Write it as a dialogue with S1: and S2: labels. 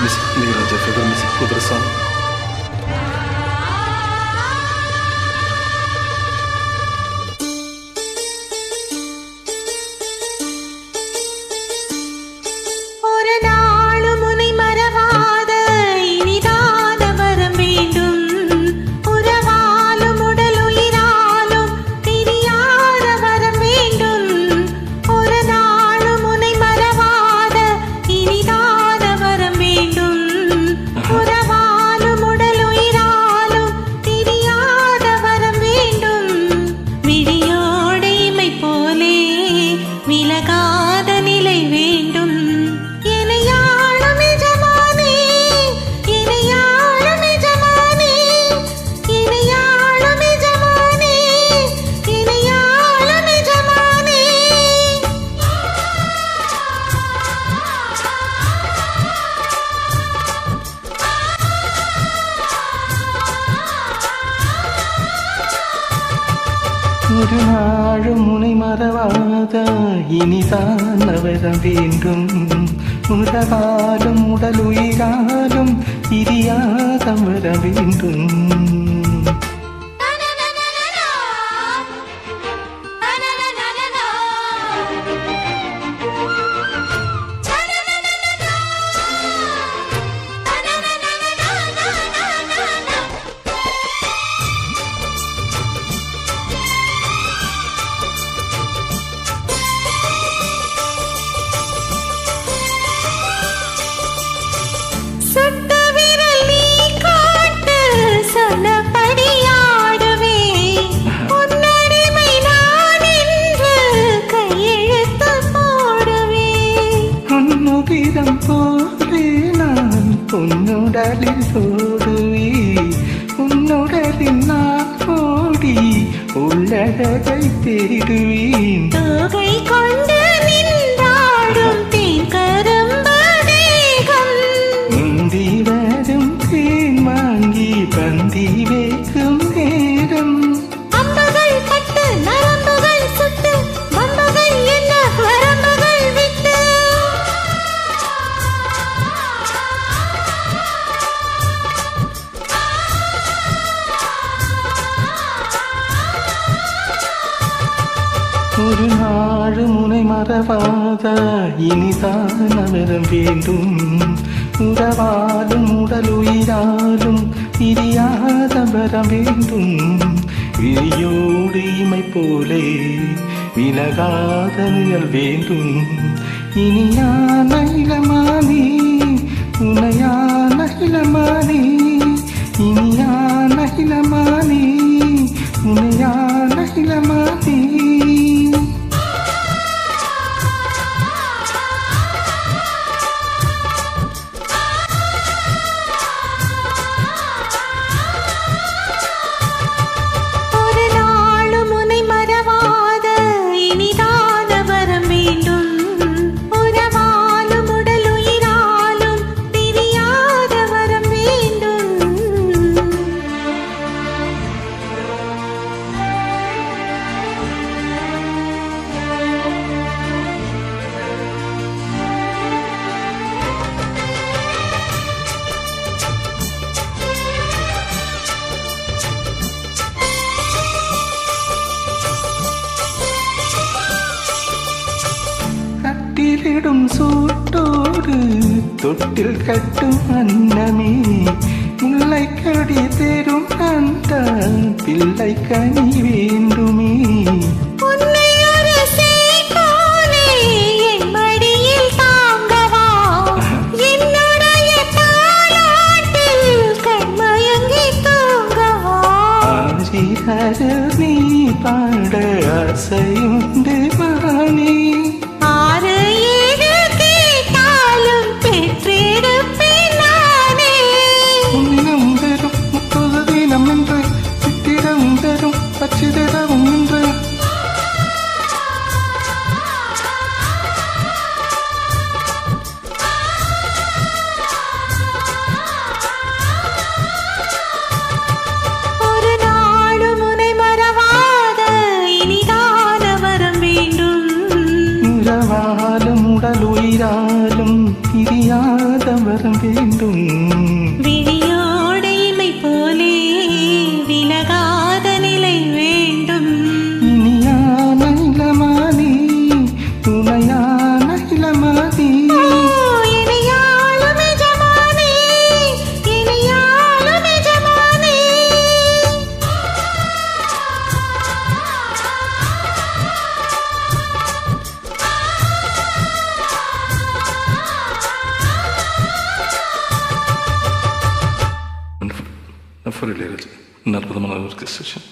S1: Music Ilayaraja, favorite music, favorite song.
S2: ஒரு நாளும் முனை மறவாத இனிதான் அவரம் வேண்டும். உறவாலும் உடல் உயிராலும் பிரியாத வர வேண்டும். போலே நான் உன்னுடலில் ஓடுவே, உன்னுடலில் நான் ஓடி உள்ளழகை தேடுவேன்.
S3: தோகை கொண்டு நின்றாடும் தேன் கரும்பு தேகம்,
S2: முந்தி வரும் தேன் வாங்கி பந்தி வைக்கும் நேரம்.
S3: அம்புகள் பட்டு நரம்புகள் சுட்டு வம்புகள் என்ன வரம்புகள் விட்டு.
S2: ஒரு நாள் முனை மறவாத இனிதான் அவரம் வேண்டும். உறவாலும் உடல் உயிராலும் பிரியாத வர வேண்டும். விழியோடு இமை போலே விலகாத நிழல் வேண்டும். இனியான இளமானே உனையான இளமானே, இனியான இளமானே உனையான இளமானே. கட்டிலிடும் சூட்டோடு தொட்டில் கட்டும் அன்னமே, முல்லை கடி தேரும் அந்த பிள்ளை கனி வேண்டுமே. நீ பாட ஆசையுண்டு மானே.
S3: ஒரு நாடு முனை மறவாத இனிதான வரம்
S1: ஃபார் இளையராஜா. அற்புதமான ஒரு ஸ்டேஷன்.